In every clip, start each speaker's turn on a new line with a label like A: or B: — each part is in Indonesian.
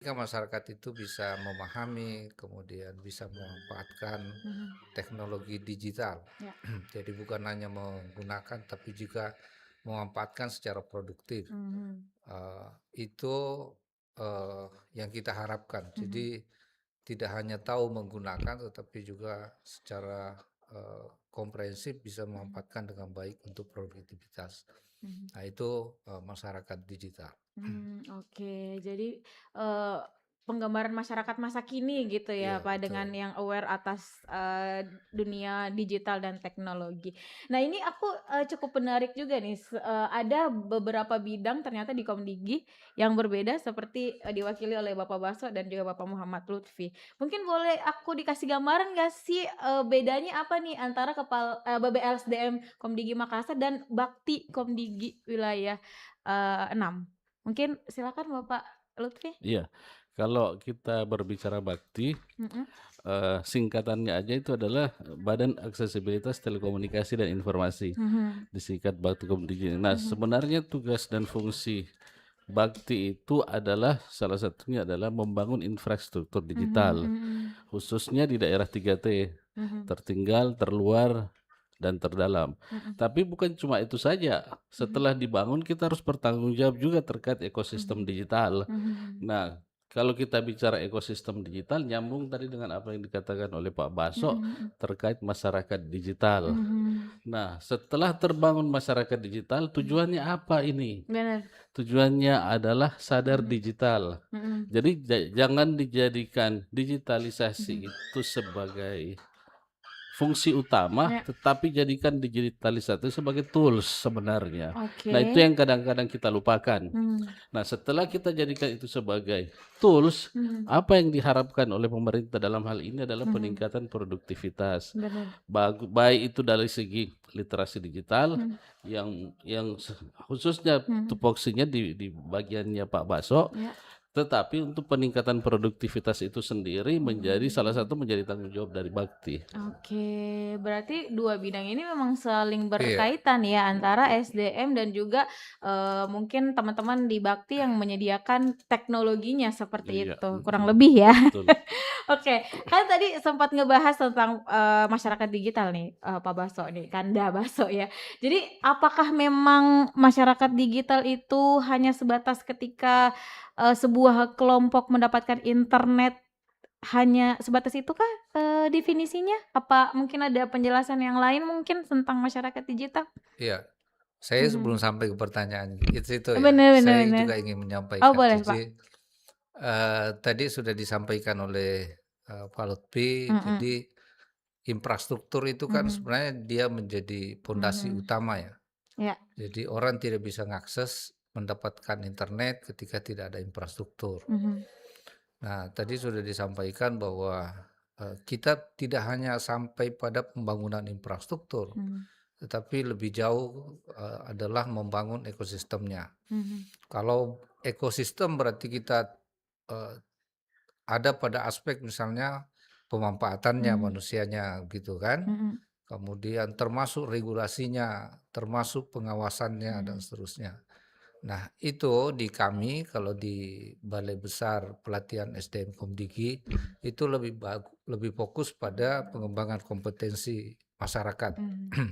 A: ketika masyarakat itu bisa memahami, kemudian bisa memanfaatkan
B: Mhm.
A: teknologi digital.
B: Ya.
A: Jadi bukan hanya menggunakan, tapi juga memanfaatkan secara produktif.
B: Mhm.
A: Eee, itu, yang kita harapkan.
B: Mhm.
A: Jadi tidak hanya tahu menggunakan, tetapi juga secara, komprehensif bisa
B: Mhm.
A: memanfaatkan dengan baik untuk produktivitas.
B: Mhm.
A: Nah itu, masyarakat digital.
B: Oke. Jadi, eee, penggambaran masyarakat masa kini gitu ya,
A: Iya
B: Pak, dengan
A: betul.
B: yang aware atas, dunia digital dan teknologi. Nah, ini aku, cukup menarik juga nih, ada beberapa bidang ternyata di Komdigi yang berbeda seperti, diwakili oleh Bapak Baso dan juga Bapak Muhammad Lutfi. Mungkin boleh aku dikasih gambaran nggak sih, bedanya apa nih antara BBLSDM Komdigi Makassar dan Bakti Komdigi wilayah, 6? Mungkin silakan Bapak Lutfi?
C: Iya, kalau kita berbicara bakti,
B: Mhm.
C: singkatannya aja itu adalah Badan Aksesibilitas Telekomunikasi dan Informasi,
B: Mhm.
C: disingkat Bakti Komdigi. Nah,
B: Mhm.
C: sebenarnya tugas dan fungsi bakti itu adalah salah satunya adalah membangun infrastruktur
B: Mhm.
C: digital,
B: Mhm.
C: khususnya di daerah 3T,
B: Mhm.
C: tertinggal, terluar, dan terdalam.
B: Mhm.
C: Tapi bukan cuma itu saja,
B: Mhm.
C: setelah dibangun kita harus bertanggung jawab juga terkait ekosistem
B: Mhm.
C: digital.
B: Mhm.
C: Nah, kalau kita bicara ekosistem digital, nyambung tadi dengan apa yang dikatakan oleh Pak
B: Mhm.
C: Baso
B: Mhm.
C: terkait masyarakat digital.
B: Mhm.
C: Nah, setelah terbangun masyarakat digital,
B: Mhm.
C: tujuannya apa ini?
B: Benar.
C: Tujuannya adalah sadar
B: Mhm.
C: digital.
B: Mhm.
C: Jadi jangan dijadikan digitalisasi
B: Mhm.
C: itu sebagai fungsi utama,
B: Ya.
C: tetapi jadikan digitalisasi itu sebagai tools sebenarnya. Nah, itu
B: Oke.
C: yang kadang-kadang kita lupakan.
B: Mhm.
C: Nah, setelah kita jadikan itu sebagai tools,
B: Mhm.
C: apa yang diharapkan oleh pemerintah dalam hal ini adalah
B: Mhm.
C: peningkatan produktivitas.
B: Benar.
C: Baik itu dari segi literasi digital
B: Mhm.
C: khususnya
B: Mhm.
C: tupoksinya di bagiannya Pak Baso,
B: Ya.
C: tetapi untuk peningkatan produktivitas itu sendiri menjadi salah
B: Mhm.
C: satu menjadi tanggung jawab dari Bakti.
B: Oke, berarti dua bidang ini memang saling
A: Iya,
B: berkaitan ya antara SDM dan juga, mungkin teman-teman di Bakti yang menyediakan teknologinya seperti
C: Iya,
B: itu, kurang lebih ya.
C: betul.
B: Oke, kan tadi sempat ngebahas tentang, masyarakat digital nih, Pak Baso nih, Kanda Baso ya. Jadi apakah memang masyarakat digital itu hanya sebatas ketika, sebuah kelompok mendapatkan internet hanya sebatas itukah, definisinya? Apa mungkin ada penjelasan yang lain mungkin tentang masyarakat digital?
A: iya. Saya sebelum
B: Mhm.
A: sampai ke pertanyaan itu ya,
B: Bener bener
A: saya
B: bener.
A: juga ingin
B: Oh
A: menyampaikan.
B: boleh Pak.
A: Jadi, tadi sudah disampaikan oleh, Pak Lutfi,
B: Mhm.
A: jadi infrastruktur itu kan
B: Mhm.
A: sebenarnya dia menjadi pondasi
B: Mhm.
A: utama ya.
B: Ya.
A: Jadi orang tidak bisa mengakses mendapatkan internet ketika tidak ada infrastruktur.
B: Mhm.
A: Nah, tadi sudah disampaikan bahwa, kita tidak hanya sampai pada pembangunan infrastruktur,
B: Mhm.
A: tetapi lebih jauh, adalah membangun ekosistemnya.
B: Mhm.
A: Kalau ekosistem berarti kita, eee, ada pada aspek misalnya pemanfaatannya,
B: Mhm.
A: manusianya gitu kan,
B: Mhm.
A: kemudian termasuk regulasinya, termasuk pengawasannya dan
B: Mhm.
A: seterusnya. Nah, itu di kami kalau di Balai Besar Pelatihan SDM Komdigi
B: Mhm.
A: itu lebih fokus pada pengembangan kompetensi masyarakat.
B: Mhm.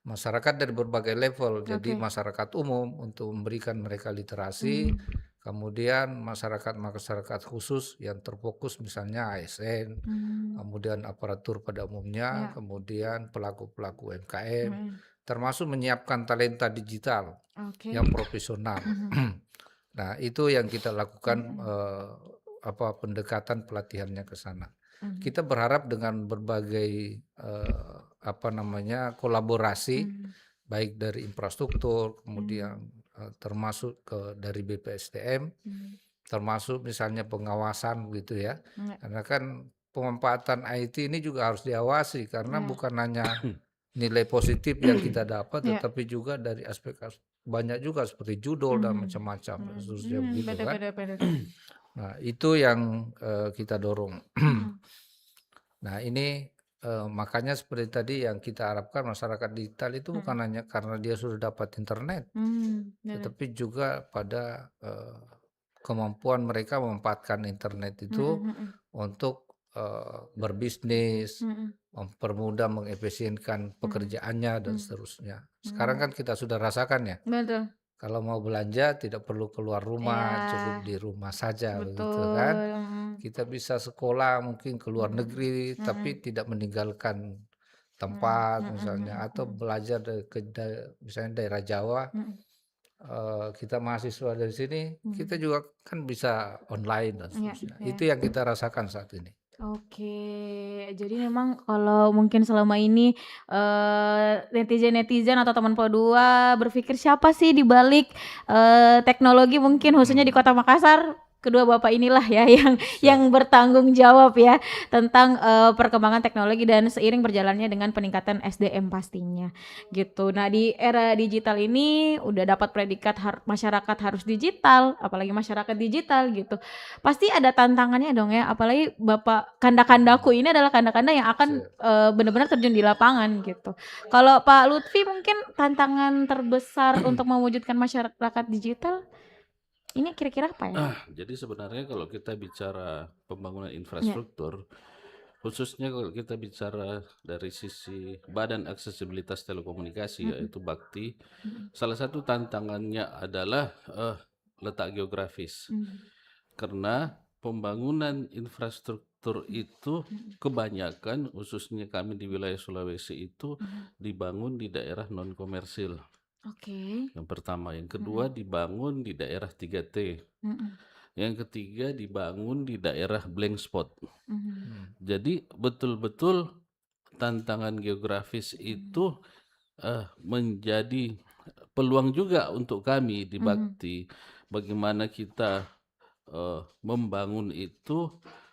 A: Masyarakat dari berbagai level, jadi
B: Oke.
A: masyarakat umum untuk memberikan mereka literasi,
B: Mhm.
A: kemudian masyarakat-masyarakat khusus yang terfokus misalnya ASN,
B: Mmm.
A: kemudian aparatur pada umumnya,
B: Ya.
A: kemudian pelaku-pelaku UMKM,
B: Mhm.
A: termasuk menyiapkan talenta digital
B: Oke.
A: yang profesional.
B: Mhm.
A: Nah, itu yang kita lakukan,
B: Mhm.
A: pendekatan pelatihannya ke sana.
B: Mhm.
A: Kita berharap dengan berbagai, kolaborasi,
B: Mhm.
A: baik dari infrastruktur,
B: Mmm.
A: kemudian, termasuk dari BPSDM,
B: Mhm.
A: termasuk misalnya pengawasan gitu ya.
B: Ya.
A: Karena kan pemanfaatan IT ini juga harus diawasi, karena
B: Ya.
A: bukan hanya nilai positif yang kita dapat,
B: Ya.
A: tetapi juga dari aspek banyak juga seperti judul dan
B: Mhm.
A: macam-macam dan
B: Mhm.
A: seterusnya begitu
B: Bener
A: kan.
B: bener bener.
A: Nah itu yang, kita dorong.
B: Mhm.
A: Nah ini, makanya seperti tadi yang kita harapkan masyarakat digital itu bukan
B: Mhm.
A: hanya karena dia sudah dapat internet,
B: Bener.
A: tetapi juga pada, kemampuan mereka memanfaatkan internet itu
B: Mhm mhm.
A: untuk, berbisnis,
B: Mhm.
A: mempermudah, mengefisienkan
B: Mhm.
A: pekerjaannya dan
B: Mmm.
A: seterusnya. Sekarang
B: Mmm.
A: kan kita sudah rasakan ya,
B: Betul.
A: kalau mau belanja tidak perlu keluar rumah, cukup
B: Iya,
A: di rumah saja begitu kan.
B: betul, mhm.
A: Kita bisa sekolah mungkin ke luar
B: Mhm.
A: negeri, tapi
B: Mhm.
A: tidak meninggalkan
B: Mhm.
A: tempat
B: Mhm
A: misalnya,
B: mhm
A: atau
B: mhm.
A: belajar misalnya daerah Jawa,
B: Mhm.
A: kita mahasiswa dari sini, kita
B: Mhm.
A: juga kan bisa online dan
B: Iya
A: seterusnya.
B: iya.
A: Itu yang kita rasakan saat ini.
B: Oke, jadi memang kalau mungkin selama ini, netizen-netizen atau teman Po2 berpikir siapa sih di balik, teknologi mungkin khususnya di
A: Mhm,
B: Kota Makassar, kedua bapak inilah ya yang
A: siap.
B: bertanggung jawab ya tentang, perkembangan teknologi dan seiring berjalannya dengan peningkatan SDM pastinya, gitu. Nah, di era digital ini udah dapat predikat masyarakat harus digital, apalagi masyarakat digital gitu. Pasti ada tantangannya dong ya, apalagi Bapak kanda-kandaku
A: Mhm,
B: ini adalah kanda-kanda yang akan,
A: siap.
B: benar-benar terjun di lapangan gitu. Kalau Pak Lutfi mungkin tantangan terbesar untuk mewujudkan masyarakat digital, ini kira-kira apa ya?
C: Jadi sebenarnya kalau kita bicara pembangunan
B: Iya.
C: infrastruktur, khususnya kalau kita bicara dari sisi Badan Aksesibilitas Telekomunikasi
B: Mhm.
C: yaitu Bakti,
B: Mhm.
C: salah satu tantangannya adalah letak geografis.
B: Mmm.
C: Karena pembangunan infrastruktur
B: Mhm.
C: itu
B: Mhm.
C: kebanyakan khususnya kami di wilayah Sulawesi itu
B: Mhm.
C: dibangun di daerah non komersil.
B: Oke.
C: Yang pertama, yang kedua
B: Mhm.
C: dibangun di daerah 3T.
B: Mhm.
C: Yang ketiga dibangun di daerah blank spot.
B: Mhm.
A: Mhm,
C: Jadi betul-betul tantangan geografis
B: Mhm.
C: itu menjadi peluang juga untuk kami di
B: Mhm.
C: Bakti. Bagaimana kita membangun itu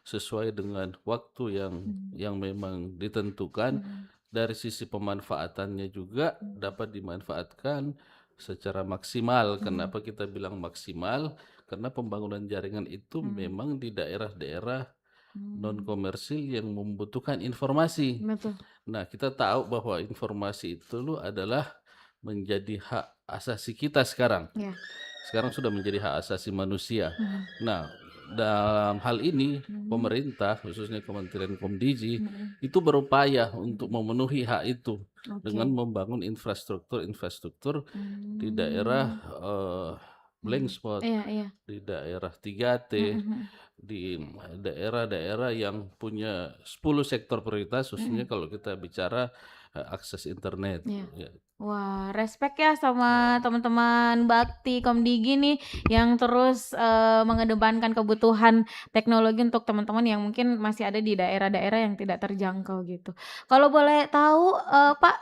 C: sesuai dengan waktu
B: Mhm.
C: yang memang ditentukan.
B: Mhm.
C: Dari sisi pemanfaatannya juga
B: Mhm.
C: dapat dimanfaatkan secara maksimal.
B: Mhm.
C: Kenapa kita bilang maksimal? Karena pembangunan jaringan itu
B: Mhm.
C: memang di daerah-daerah non
B: Mmm.
C: komersil yang membutuhkan informasi.
B: Betul.
C: Nah, kita tahu bahwa informasi itu adalah menjadi hak asasi kita sekarang.
B: Iya.
C: Sekarang sudah menjadi hak asasi manusia.
B: Mhm.
C: Nah, dalam hal ini
B: Mhm.
C: pemerintah khususnya Kementerian Komdiji
B: Mhm.
C: itu berupaya untuk
B: Mhm.
C: memenuhi hak itu dengan
B: Oke.
C: membangun infrastruktur di daerah
B: Mmm.
C: blank
B: Mhm.
C: spot,
B: Iya iya.
C: di daerah 3T,
B: Mhm mhm.
C: di daerah-daerah yang punya 10 sektor prioritas khususnya
B: Mhm.
C: kalau kita bicara akses internet.
B: Iya.
C: Ya.
B: Wah, respect ya
A: ya.
B: sama teman-teman Bakti Komdigi nih yang terus, mengedepankan kebutuhan teknologi untuk teman-teman yang mungkin masih ada di daerah-daerah yang tidak terjangkau gitu. Kalau boleh tahu, Pak,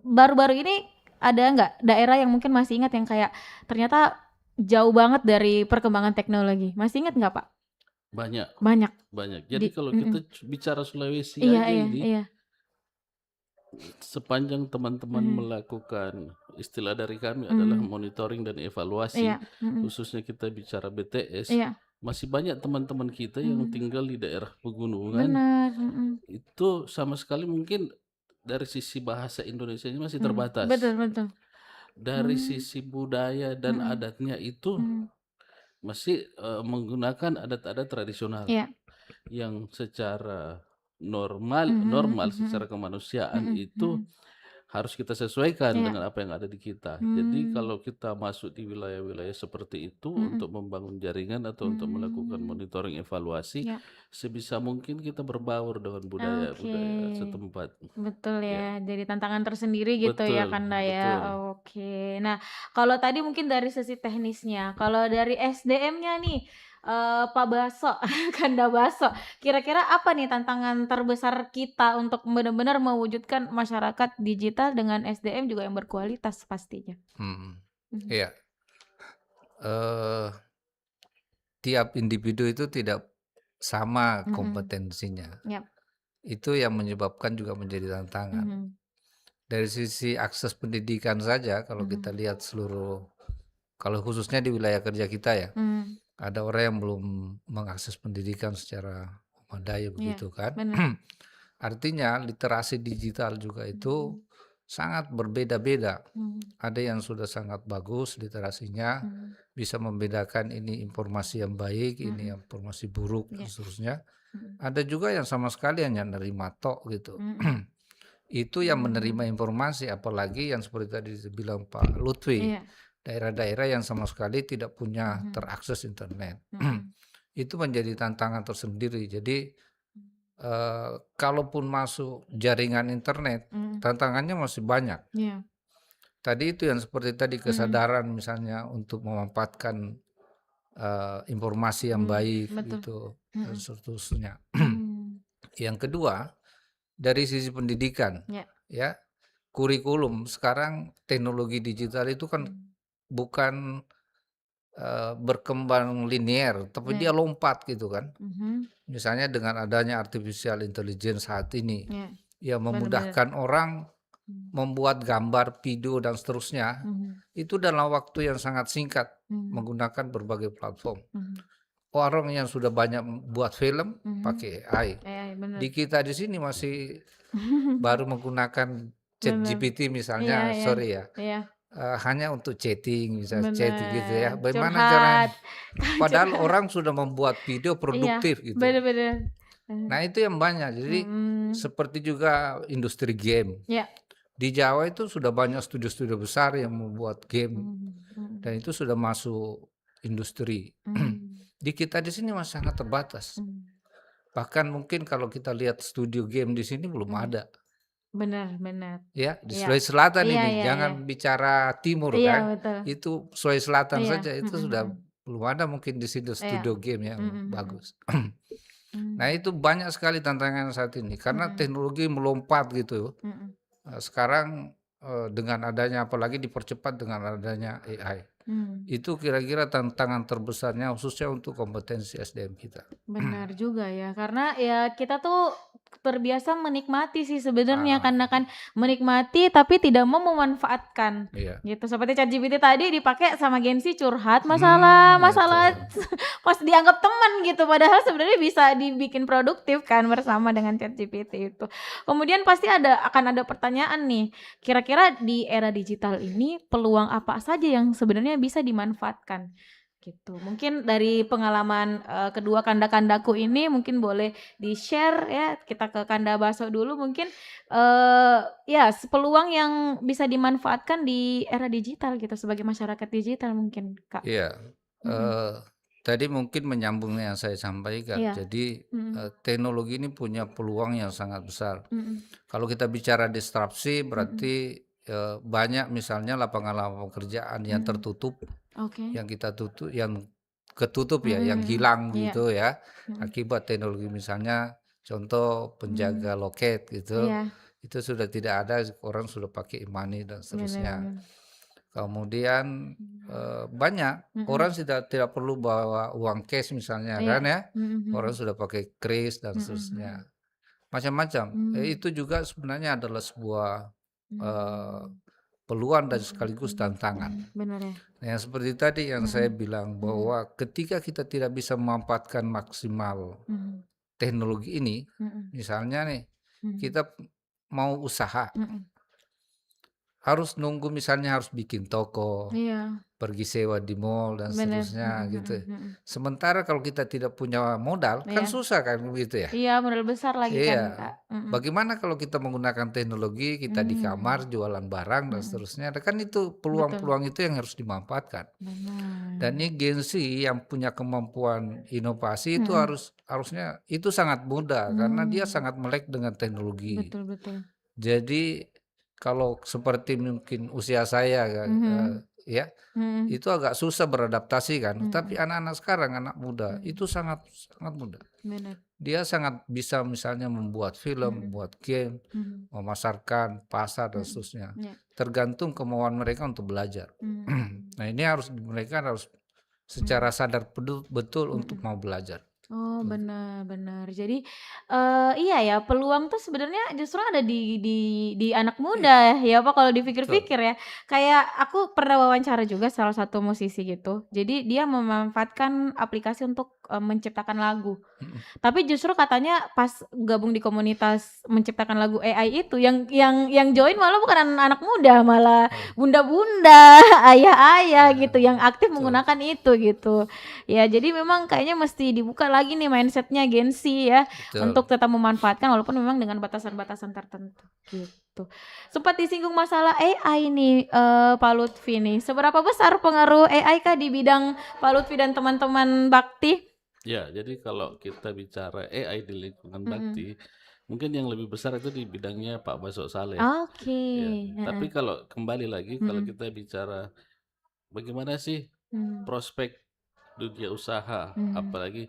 B: baru-baru ini ada nggak daerah yang mungkin masih ingat yang kayak ternyata jauh banget dari perkembangan teknologi, masih ingat nggak, Pak?
C: Banyak,
B: Banyak
C: banyak.
B: di
C: Jadi kalau
B: mhm.
C: kita bicara Sulawesi
B: Iya
C: aja
B: iya
C: ini,
B: iya.
C: sepanjang teman-teman
B: Mhm.
C: melakukan istilah dari kami adalah
B: Mmm.
C: monitoring dan evaluasi,
B: Iya. Mhm.
C: khususnya kita bicara BTS,
B: Iya.
C: masih banyak teman-teman kita yang
B: Mmm.
C: tinggal di daerah pegunungan,
B: Bener. Mhm.
C: itu sama sekali mungkin dari sisi bahasa Indonesianya masih
B: Betul
C: terbatas.
B: betul.
C: Dari
B: Mmm.
C: sisi budaya dan
B: Mhm.
C: adatnya itu
B: Mhm.
C: masih menggunakan adat-adat tradisional
B: Iya.
C: yang secara normal
B: Mhm
C: normal
B: mhm
C: secara kemanusiaan
B: mhm. Mhm
C: itu
B: mhm.
C: harus kita sesuaikan
B: Iya.
C: dengan apa yang ada di kita. Jadi
B: Mmm.
C: kalau kita masuk di wilayah-wilayah seperti itu
B: Mhm.
C: untuk membangun jaringan atau untuk melakukan
B: Mmm.
C: monitoring evaluasi,
B: Iya.
C: sebisa mungkin kita berbaur dengan
B: Oke.
C: budaya-budaya setempat.
B: Betul
C: Ya,
B: ya, jadi tantangan tersendiri gitu ya
C: betul,
B: Kanda ya,
C: betul.
B: oke. Nah, kalau tadi mungkin dari sisi teknisnya, kalau dari SDM-nya nih, Pak Baso, Kanda Baso, kira-kira apa nih tantangan terbesar kita untuk benar-benar mewujudkan masyarakat digital dengan SDM juga yang berkualitas pastinya?
A: Mhm,
B: Mhm.
A: iya, eee, tiap individu itu tidak sama
B: Mhm.
A: kompetensinya.
B: Yap.
A: Itu yang menyebabkan juga menjadi tantangan.
B: Mhm.
A: Dari sisi akses pendidikan saja kalau kita
B: Mhm.
A: lihat kalau khususnya di wilayah kerja kita ya,
B: Mmm.
A: ada orang yang belum mengakses pendidikan secara memadai
B: Iya,
A: begitu kan.
B: bener.
A: Artinya literasi digital juga itu
B: Mhm.
A: sangat berbeda-beda.
B: Mhm.
A: Ada yang sudah sangat bagus literasinya,
B: Mhm.
A: bisa membedakan ini informasi yang baik, ini
B: Mhm.
A: informasi buruk dan
B: Ya.
A: seterusnya.
B: Mhm.
A: Ada juga yang sama sekali hanya nerima tok gitu.
B: Mhm.
A: Itu yang menerima
B: Mmm.
A: informasi, apalagi yang seperti tadi dibilang Pak Lutfi,
B: Iya.
A: daerah-daerah yang sama sekali tidak punya
B: Mhm.
A: terakses internet.
B: Mhm.
A: Itu menjadi tantangan tersendiri. Jadi,
B: Mmm.
A: kalaupun masuk jaringan internet,
B: Mhm.
A: tantangannya masih banyak.
B: Iya.
A: Tadi itu yang seperti tadi
B: Mhm.
A: kesadaran misalnya untuk memanfaatkan, informasi yang baik
B: Betul.
A: gitu dan
B: Mhm.
A: seterusnya.
B: Mmm.
A: Yang kedua, dari sisi pendidikan,
B: Ya.
A: ya, kurikulum sekarang teknologi digital itu kan
B: Mmm.
A: bukan, berkembang linier, tapi
B: Ya.
A: dia lompat gitu kan.
B: Mhm.
A: Misalnya dengan adanya artificial intelligence saat ini,
B: Ya.
A: yang
B: Bener bener.
A: memudahkan orang
B: Mmm.
A: membuat gambar, video, dan seterusnya,
B: Mhm.
A: itu dalam waktu yang sangat singkat
B: Mhm.
A: menggunakan berbagai platform.
B: Mhm.
A: Orang yang sudah banyak buat film
B: Mhm.
A: pakai AI.
B: AI, bener.
A: Di kita di sini masih baru menggunakan
B: Bener.
A: ChatGPT
B: Iya
A: misalnya,
B: iya.
A: sorry ya,
B: Iya.
A: hanya untuk chatting, bisa chatting gitu
B: Bener.
A: ya. Bagaimana caranya?
B: Curhat.
A: Padahal
B: Curhat.
A: orang sudah membuat video
B: Iya.
A: produktif gitu.
B: Bener bener.
A: Nah itu yang banyak. Jadi
B: Mhm.
A: seperti juga industri game.
B: Ya.
A: Di Jawa itu sudah banyak studio-studio besar yang membuat game
B: Mhm. Mhm.
A: dan itu sudah masuk industri.
B: Mmm.
A: Di kita di sini masih sangat terbatas.
B: Mmm.
A: Bahkan mungkin kalau kita lihat studio game di sini belum
B: Mhm.
A: ada.
B: Bener bener.
A: Ya, di
B: Iya.
A: Sulawesi Selatan
B: Iya
A: ini,
B: iya iya.
A: jangan bicara timur
B: Iya,
A: kan.
B: betul.
A: Itu Sulawesi Selatan
B: Iya.
A: saja itu
B: Mhm
A: sudah
B: mhm.
A: belum ada mungkin di situ
B: Iya.
A: studio game yang
B: Mhm mhm.
A: bagus. Nah,
B: Mmm.
A: itu banyak sekali tantangan saat ini karena
B: Mhm.
A: teknologi melompat gitu.
B: Mhm.
A: Sekarang, dengan adanya apalagi dipercepat dengan adanya AI.
B: Mmm.
A: Itu kira-kira tantangan terbesarnya khususnya untuk kompetensi SDM kita.
B: Benar juga ya, karena ya kita tuh terbiasa menikmati sih sebenarnya,
A: Ah,
B: karena kan menikmati tapi tidak mau memanfaatkan,
A: iya.
B: gitu. Seperti ChatGPT tadi dipakai sama Gen Z curhat masalah
A: Itu.
B: masalah pas dianggap teman gitu, padahal sebenarnya bisa dibikin produktif kan bersama dengan ChatGPT itu. Kemudian pasti akan ada pertanyaan nih, kira-kira di era digital ini peluang apa saja yang sebenarnya bisa dimanfaatkan? Gitu. Mungkin dari pengalaman, kedua kanda-kandaku ini mungkin boleh di-share ya, kita ke Kanda Baso dulu mungkin, ya peluang yang bisa dimanfaatkan di era digital gitu, sebagai masyarakat digital mungkin, Kak.
A: Iya,
B: Mhm.
A: tadi mungkin menyambung yang saya sampaikan.
B: Iya.
A: Jadi,
B: Mhm.
A: teknologi ini punya peluang yang sangat besar.
B: Mhm.
A: Kalau kita bicara disrupsi
B: Mhm.
A: berarti, banyak misalnya lapangan-lapangan pekerjaan yang
B: Mhm.
A: tertutup,
B: Oke.
A: yang ketutup ya,
B: Mhm
A: yang
B: mhm.
A: hilang
B: Iya.
A: gitu ya,
B: Mhm.
A: akibat teknologi. Misalnya contoh
B: Mmm.
A: penjaga loket gitu,
B: Iya.
A: itu sudah tidak ada, orang sudah pakai e-money dan
B: Bener
A: seterusnya.
B: bener.
A: Kemudian, banyak
B: Mhm.
A: orang tidak perlu bawa uang cash misalnya
B: Iya.
A: kan ya,
B: Mhm
A: orang
B: mhm.
A: sudah pakai kris dan
B: Mhm
A: seterusnya,
B: mhm.
A: macam-macam.
B: Mmm.
A: Itu juga sebenarnya adalah sebuah, eee,
B: Mmm.
A: peluang dan
B: Mhm
A: sekaligus
B: mhm.
A: tantangan.
B: Bener ya.
A: Nah, yang seperti tadi yang saya
B: Mhm.
A: bilang
B: Mhm.
A: bahwa ketika kita tidak bisa memanfaatkan maksimal
B: Mhm.
A: teknologi ini,
B: Mhm.
A: misalnya nih,
B: Mhm.
A: kita mau usaha,
B: Mhm.
A: harus nunggu misalnya harus bikin toko,
B: Iya.
A: pergi sewa di mall dan
B: Bener.
A: seterusnya
B: Mhm
A: gitu.
B: mhm mhm.
A: Sementara kalau kita tidak punya modal kan
B: Iya.
A: susah kan begitu ya.
B: Iya, modal besar lagi kan,
A: Iya.
B: Kak. Mhm.
A: Bagaimana kalau kita menggunakan teknologi, kita di
B: Mmm.
A: kamar jualan barang dan
B: Mhm.
A: seterusnya. Kan itu
B: Betul.
A: peluang-peluang itu yang harus dimanfaatkan. Dan
B: Benar.
A: ini Gen Z yang punya kemampuan inovasi itu
B: Mhm.
A: harusnya itu sangat mudah karena dia
B: Mmm.
A: sangat melek dengan teknologi.
B: Betul betul.
A: Jadi kalau seperti mungkin usia saya
B: Mhm.
A: ya,
B: Mhm.
A: itu agak susah beradaptasi kan, tapi
B: Mhm.
A: anak-anak sekarang, anak muda,
B: Mmm.
A: itu sangat sangat mudah.
B: Bener.
A: Dia sangat bisa misalnya membuat film,
B: Mhm.
A: membuat game,
B: Mhm.
A: memasarkan, pasar, dan
B: Mhm.
A: seterusnya.
B: Iya.
A: Tergantung kemauan mereka untuk belajar.
B: Mmm.
A: Nah, ini mereka harus
B: Mmm.
A: secara sadar betul untuk
B: Mhm.
A: mau belajar.
B: Oh,
A: Begitu.
B: benar benar. Jadi, iya ya, peluang tuh sebenarnya justru ada di anak muda ya, Pak, kalau
A: Betul.
B: dipikir-pikir ya. Kayak aku pernah wawancara juga salah satu musisi gitu. Jadi dia memanfaatkan aplikasi untuk, menciptakan lagu.
A: Mhm.
B: Tapi justru katanya pas gabung di komunitas menciptakan lagu AI itu yang join malah bukan anak muda, malah
A: Oh,
B: bunda-bunda, ayah-ayah gitu yang aktif
A: betul
B: menggunakan itu gitu. Ya jadi memang kayaknya mesti dibuka lagi nih mindsetnya Gen Z ya
A: betul.
B: untuk tetap memanfaatkan walaupun memang dengan batasan-batasan tertentu gitu. Sempat disinggung masalah AI nih Pak Lutfi nih. Seberapa besar pengaruh AI kah di bidang Pak Lutfi dan teman-teman Bakti?
C: Ya, jadi kalau kita bicara AI di lingkungan
B: Mhm.
C: bakti, mungkin yang lebih besar itu di bidangnya Pak Basok Saleh.
B: Oke,
C: Ya,
B: heeh.
C: tapi kalau kembali lagi, kalau
B: Mhm.
C: kita bicara bagaimana sih
B: Mmm.
C: prospek dunia usaha,
B: Mhm.
C: apalagi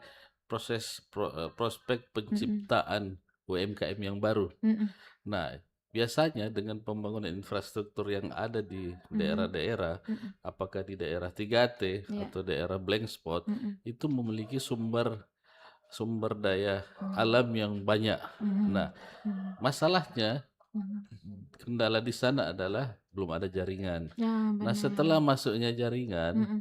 C: prospek
B: Mhm.
C: penciptaan UMKM yang baru.
B: Mhm.
C: Nah, biasanya dengan pembangunan infrastruktur yang ada di
B: Mhm.
C: daerah-daerah,
B: Mhm.
C: apakah di daerah 3T
B: Iya.
C: atau daerah blank spot,
B: Mhm.
C: itu memiliki sumber sumber daya
B: Mmm.
C: alam yang banyak.
B: Mhm.
C: Nah,
B: Mhm.
C: masalahnya
B: Mhm.
C: kendala di sana adalah belum ada jaringan.
B: Ya,
C: Nah,
B: benar.
C: setelah masuknya jaringan,
B: Mhm.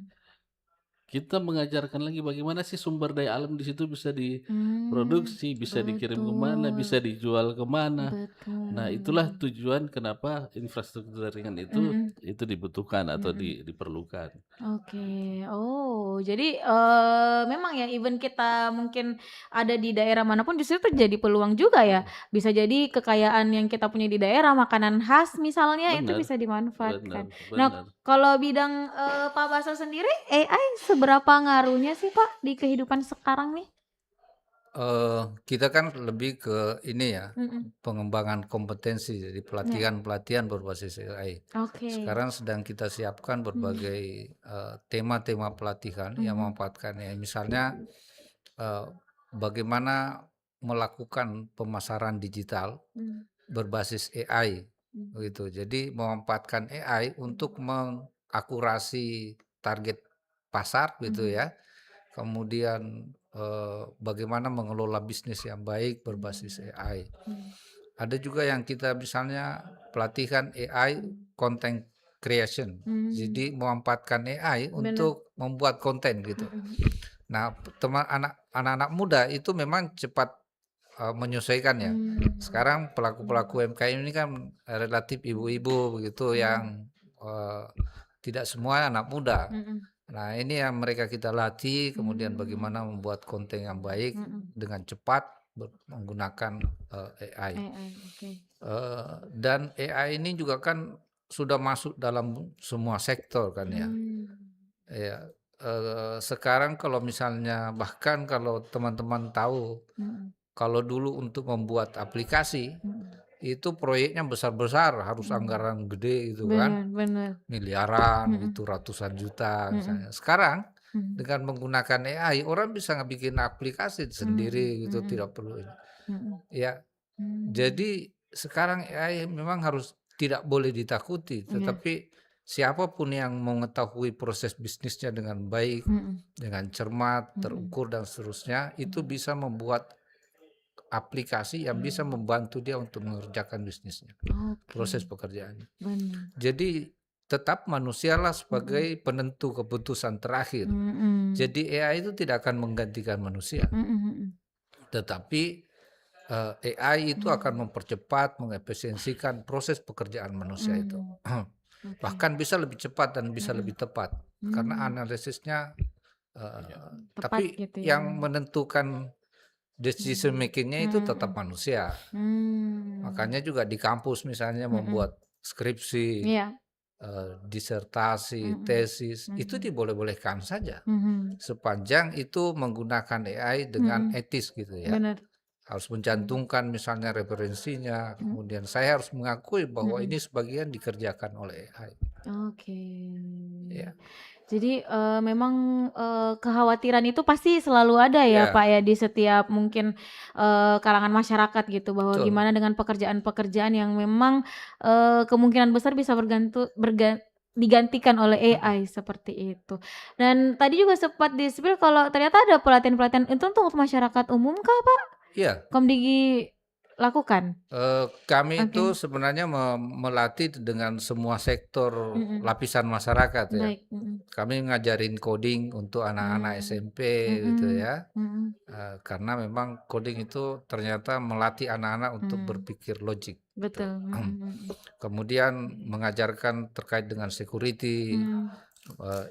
C: kita mengajarkan lagi bagaimana sih sumber daya alam di situ bisa
B: Mmm,
C: diproduksi, bisa dikirim kemana, bisa
B: betul,
C: dijual kemana. Nah, itulah
B: betul.
C: tujuan kenapa infrastruktur jaringan
B: Mhm.
C: itu dibutuhkan atau
B: Mhm.
C: diperlukan.
B: Oke. Oh, jadi, memang ya even kita mungkin ada di daerah manapun justru itu jadi peluang juga ya? Bisa jadi kekayaan yang kita punya di daerah, makanan khas misalnya itu
C: Benar,
B: bisa
C: benar,
B: dimanfaatkan. Nah,
C: benar.
B: kalau bidang, Pak Baso sendiri AI seberapa ngaruhnya sih Pak di kehidupan sekarang nih?
A: Kita kan lebih ke ini ya,
B: Mhm.
A: pengembangan kompetensi, jadi
B: Ya,
A: pelatihan-pelatihan berbasis AI.
B: oke.
A: Sekarang sedang kita siapkan
B: Mhm.
A: berbagai, tema-tema pelatihan yang
B: Mhm.
A: memanfaatkan AI. Misalnya, eee, bagaimana melakukan pemasaran digital
B: Mmm.
A: berbasis AI,
B: Mmm.
A: begitu. Jadi memanfaatkan AI
B: Mhm.
A: untuk mengakurasi target pasar gitu
B: Mhm.
A: ya. Kemudian, bagaimana mengelola bisnis yang baik berbasis
B: Mmm.
A: AI.
B: Mhm.
A: Ada juga yang kita misalnya pelatihan AI
B: Mhm.
A: content creation.
B: Mmm.
A: Jadi memanfaatkan AI
B: Bener.
A: untuk membuat konten gitu.
B: Mhm. Mhm.
A: Nah, anak-anak muda itu memang cepat, menyesuaikan ya.
B: Mmm.
A: Sekarang
B: Mhm.
A: pelaku-pelaku UMKM ini kan relatif
B: Mhm.
A: ibu-ibu begitu
B: Mhm.
A: yang, tidak semua anak muda.
B: Mhm.
A: Nah, ini yang mereka kita latih, kemudian
B: Mmm.
A: bagaimana membuat konten yang baik
B: Mhm.
A: dengan cepat menggunakan, AI.
B: AI, oke.
A: Dan AI ini juga kan sudah masuk dalam semua sektor kan ya.
B: Mmm.
A: Ya, sekarang kalau misalnya bahkan kalau teman-teman tahu,
B: Mhm.
A: kalau dulu untuk membuat aplikasi,
B: Mhm.
A: itu proyeknya besar-besar, harus
B: Mhm.
A: anggaran gede gitu kan.
B: Bener, bener.
A: Miliaran
B: Mhm.
A: gitu, ratusan juta
B: Mhm.
A: misalnya. Sekarang
B: Mhm.
A: dengan menggunakan AI orang bisa ngebikin aplikasi
B: Mhm.
A: sendiri gitu,
B: Mhm.
A: tidak perlu ini.
B: Mhm.
A: Ya,
B: Mmm.
A: jadi sekarang AI memang harus tidak boleh ditakuti,
B: Iya.
A: tetapi siapapun yang mengetahui proses bisnisnya dengan baik,
B: Mhm.
A: dengan cermat,
B: Mhm.
A: terukur dan seterusnya, itu
B: Mhm.
A: bisa membuat aplikasi yang bisa
B: Mmm.
A: membantu dia untuk mengerjakan bisnisnya,
B: Oke,
A: proses pekerjaannya.
B: bener.
A: Jadi tetap manusialah
B: Mhm.
A: sebagai penentu keputusan terakhir.
B: Mhm.
A: Jadi AI itu tidak akan menggantikan manusia,
B: Mhm. Mhm.
A: tetapi AI itu akan
B: Mmm.
A: mempercepat, mengefisiensikan proses pekerjaan manusia itu.
B: Mmm. Oke.
A: Bahkan bisa lebih cepat dan bisa
B: Mhm.
A: lebih tepat karena
B: Mmm.
A: analisisnya,
C: Iya.
B: Tepat
A: tapi
B: gitu ya.
A: yang menentukan decision
B: Mmm.
A: making-nya itu
B: Mhm.
A: tetap
B: Mhm.
A: manusia.
B: Mmm.
A: Makanya juga di kampus misalnya
B: Mhm.
A: membuat skripsi,
B: Iya.
A: disertasi,
B: Mhm.
A: tesis, itu
B: Mhm.
A: diboleh-bolehkan saja.
B: Mhm.
A: Sepanjang itu menggunakan AI dengan
B: Mhm.
A: etis gitu ya.
B: Bener.
A: Harus
B: Mhm.
A: mencantumkan misalnya referensinya,
B: Mhm.
A: kemudian saya harus mengakui bahwa ini
B: Mhm.
A: sebagian dikerjakan oleh AI.
B: Oke.
A: Ya,
B: Jadi, memang, kekhawatiran itu pasti selalu ada ya,
A: ya,
B: Pak, ya, di setiap mungkin, kalangan masyarakat gitu, bahwa
A: betul.
B: gimana dengan pekerjaan-pekerjaan yang memang, kemungkinan besar bisa digantikan oleh
A: Mhm.
B: AI seperti itu. Dan tadi juga sempat di-spill kalau ternyata ada pelatihan-pelatihan itu untuk masyarakat umum kah, Pak?
A: Iya,
B: Komdigi lakukan?
A: Kami
B: Oke.
A: itu sebenarnya melatih dengan semua sektor
B: Mhm.
A: lapisan masyarakat ya.
B: Baik. Mhm.
A: Kami ngajarin coding untuk anak-anak
B: Mmm.
A: SMP gitu
B: Mhm.
A: ya,
B: Mhm.
A: karena memang coding itu ternyata melatih anak-anak untuk
B: Mmm.
A: berpikir logik gitu.
B: Betul. Mhm mhm.
A: Kemudian mengajarkan terkait dengan security,
B: Mmm.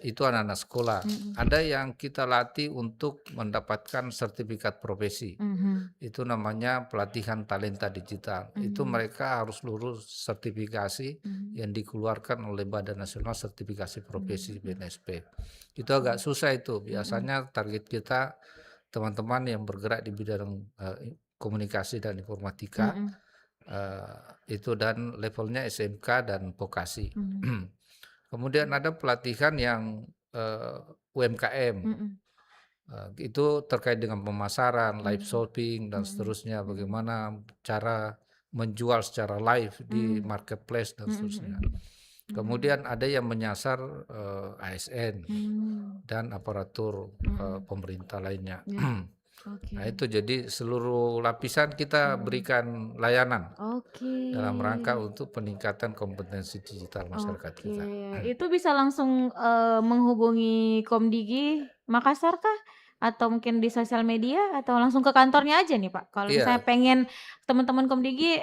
A: itu anak-anak sekolah.
B: Mhm.
A: Ada yang kita latih untuk mendapatkan sertifikat profesi.
B: Mhm.
A: Itu namanya pelatihan talenta digital. Itu
B: Mhm.
A: mereka harus lulus sertifikasi
B: Mhm.
A: yang dikeluarkan oleh Badan Nasional Sertifikasi
B: Mmm.
A: Profesi
B: Mhm.
A: BNSP. Itu agak
B: Mhm.
A: susah itu.
B: Mhm.
A: Biasanya target kita teman-teman yang bergerak di bidang komunikasi dan informatika,
B: Mhm.
A: itu dan levelnya SMK dan vokasi.
B: Mhm.
A: Kemudian ada pelatihan yang UMKM.
B: Mhm.
A: Itu terkait dengan pemasaran, live
B: Mmm.
A: shopping, dan
B: Mhm.
A: seterusnya,
B: Mhm.
A: bagaimana cara menjual secara live di
B: Mmm.
A: marketplace dan
B: Mhm
A: seterusnya.
B: mhm. Mmm.
A: Kemudian ada yang menyasar ASN
B: Mmm.
A: dan aparatur
B: Mhm.
A: pemerintah lainnya.
B: Ya. Oke.
A: Nah itu jadi seluruh lapisan kita
B: Mhm.
A: berikan layanan
B: Oke.
A: dalam rangka untuk peningkatan kompetensi digital masyarakat
B: Oke.
A: kita.
B: Itu bisa langsung, menghubungi Komdigi Makassar kah? Atau mungkin di sosial media atau langsung ke kantornya aja nih, Pak? Kalau misalnya
A: Iya,
B: pengen teman-teman Komdigi,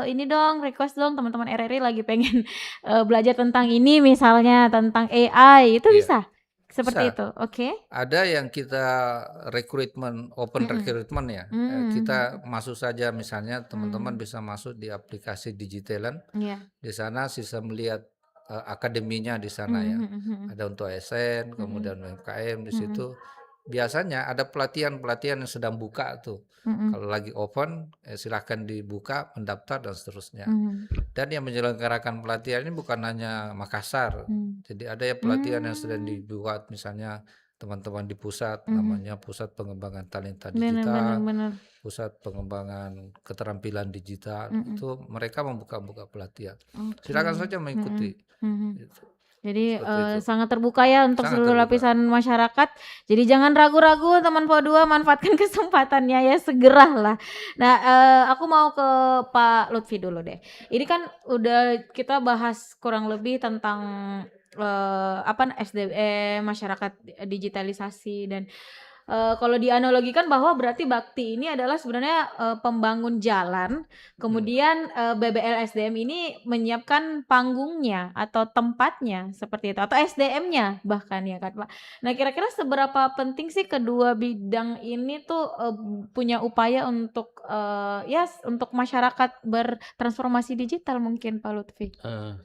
B: ini dong, request dong teman-teman RRI lagi pengen, belajar tentang ini misalnya, tentang AI, itu
A: iya,
B: bisa? Seperti
A: bisa.
B: itu? Oke.
A: Ada yang kita rekrutmen, open
B: Mhm.
A: recruitment ya,
B: Mmm,
A: kita masuk saja misalnya teman-teman
B: mhm.
A: bisa masuk di aplikasi Digitalen,
B: Iya.
A: di sana bisa melihat, akademinya di sana
B: Mhm
A: ya.
B: mhm mhm.
A: Ada untuk ASN,
B: Mhm.
A: kemudian UMKM di
B: Mhm.
A: situ. Biasanya ada pelatihan-pelatihan yang sedang buka tuh.
B: Mhm.
A: Kalau lagi open, silahkan dibuka, mendaftar dan seterusnya.
B: Mhm.
A: Dan yang menyelenggarakan pelatihan ini bukan hanya Makassar.
B: Mmm.
A: Jadi ada ya pelatihan yang sedang
B: Mmm.
A: dibuat misalnya teman-teman di pusat
B: Mhm.
A: namanya Pusat Pengembangan Talenta
B: Bener bener
A: Digital,
B: bener.
A: Pusat Pengembangan Keterampilan Digital,
B: Mhm.
A: itu mereka membuka-buka pelatihan.
B: Oke.
A: Silakan saja
B: Mhm.
A: mengikuti,
B: Mhm.
A: gitu.
B: Jadi,
A: Seperti itu.
B: sangat terbuka ya untuk
A: Sangat
B: seluruh
A: terbuka.
B: lapisan masyarakat. Jadi jangan ragu-ragu teman Po2 manfaatkan kesempatannya ya, segeralah. Nah, aku mau ke Pak Lutfi dulu deh. Ini kan udah kita bahas kurang lebih tentang, SDM, masyarakat digitalisasi dan kalau dianalogikan bahwa berarti bakti ini adalah sebenarnya, pembangun jalan,
A: Mhm.
B: kemudian, BBL SDM ini menyiapkan panggungnya atau tempatnya seperti itu atau SDM-nya bahkan ya kan, Pak. Nah, kira-kira seberapa penting sih kedua bidang ini tuh, punya upaya untuk, untuk masyarakat bertransformasi digital mungkin Pak Lutfi?
C: Eee,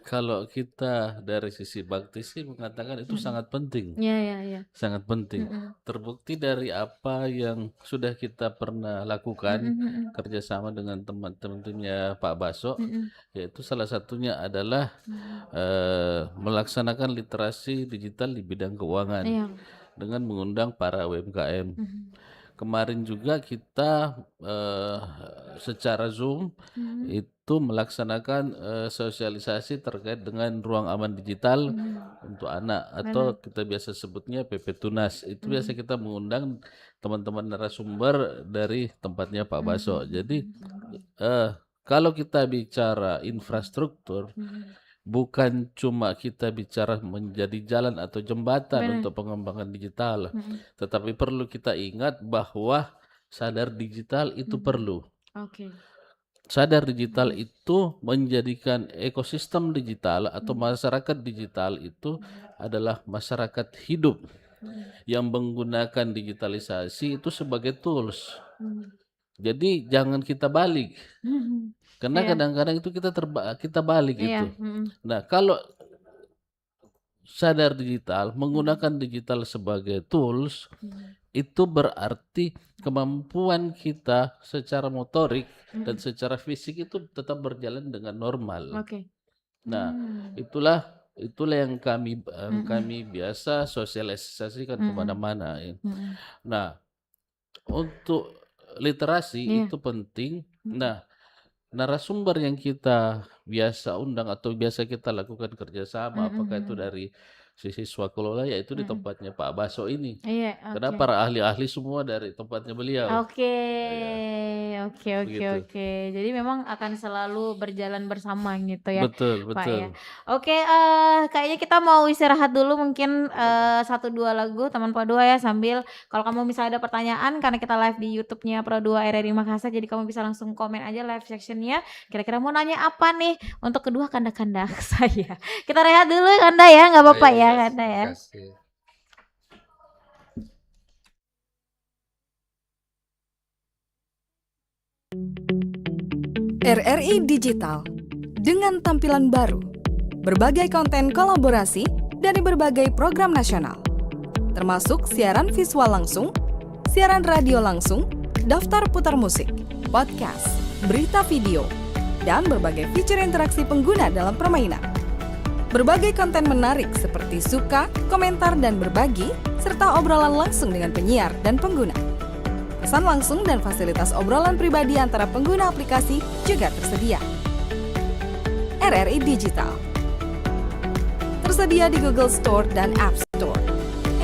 C: Kalau kita dari sisi bakti sih mengatakan itu
B: Mhm.
C: sangat penting,
B: Iya iya iya.
C: sangat penting.
B: Mhm.
C: Terbukti dari apa yang sudah kita pernah
B: Mhm
C: lakukan
B: mhm.
C: kerjasama dengan teman-teman timnya Pak Baso,
B: Mhm.
C: yaitu salah satunya adalah
B: Mhm.
C: melaksanakan literasi digital di bidang keuangan
B: Iya.
C: dengan mengundang para UMKM.
B: Mhm.
C: Kemarin juga kita secara Zoom
B: Mhm.
C: itu melaksanakan sosialisasi terkait dengan ruang aman digital
B: Mhm.
C: untuk anak
B: Benar.
C: atau kita biasa sebutnya PP Tunas. Itu biasa
B: Mhm.
C: kita mengundang teman-teman narasumber dari tempatnya Pak
B: Mhm
C: Baso.
B: mhm
C: Jadi
B: mhm.
C: eh, kalau kita bicara infrastruktur,
B: Mhm.
C: bukan cuma kita bicara menjadi jalan atau jembatan
B: Benar.
C: untuk pengembangan digital,
B: Mhm.
C: tetapi perlu kita ingat bahwa sadar digital itu
B: Mhm.
C: perlu.
B: Oke.
C: Sadar digital
B: Mhm.
C: itu menjadikan ekosistem digital atau
B: Mhm.
C: masyarakat digital itu
B: Mhm.
C: adalah masyarakat hidup
B: Mhm.
C: yang menggunakan digitalisasi itu sebagai tools.
B: Mhm.
C: Jadi jangan kita balik,
B: Mhm.
C: karena
B: Iya
C: kadang-kadang itu kita balik
B: iya.
C: itu.
B: Mhm.
C: Nah, kalau sadar digital,
B: Mhm.
C: menggunakan digital sebagai tools,
B: Mhm.
C: itu berarti kemampuan kita secara motorik dan
B: Mhm.
C: secara fisik itu tetap berjalan dengan normal.
B: Oke.
C: Nah,
B: Mmm.
C: itulah yang
B: Mhm.
C: kami biasa sosialisasikan
B: Mhm.
C: kemana-mana ya.
B: Mhm.
C: Nah, untuk literasi
B: Iya.
C: itu penting.
B: Mhm.
C: Nah, narasumber yang kita biasa undang atau biasa kita lakukan kerjasama, apakah itu
B: Mhm
C: dari sisi swakelola yaitu di
B: Mhm.
C: tempatnya Pak Baso ini.
B: Iya,
C: Karena
B: oke.
C: para ahli-ahli semua dari tempatnya beliau.
B: Oke,
C: Iya,
B: oke,
C: begitu.
B: oke. Jadi memang akan selalu berjalan bersama gitu ya,
C: Betul
B: Pak,
C: betul.
B: ya. Oke, kayaknya kita mau istirahat dulu mungkin, 1, 2 lagu teman Pro 2 ya, sambil kalau kamu misalnya ada pertanyaan karena kita live di YouTube-nya Pro 2 RRI Makassar, jadi kamu bisa langsung komen aja live section-nya, kira-kira mau nanya apa nih untuk kedua kandak-kandak saya. Kita rehat dulu Kanda ya, nggak apa-apa ya
A: Baik,
B: Kanda ya?
A: makasih.
D: RRI Digital dengan tampilan baru, berbagai konten kolaborasi dari berbagai program nasional, termasuk siaran visual langsung, siaran radio langsung, daftar putar musik, podcast, berita video, dan berbagai fitur interaksi pengguna dalam permainan. Berbagai konten menarik seperti suka, komentar, dan berbagi, serta obrolan langsung dengan penyiar dan pengguna. Pesan langsung dan fasilitas obrolan pribadi antara pengguna aplikasi juga tersedia. RRI Digital tersedia di Google Store dan App Store.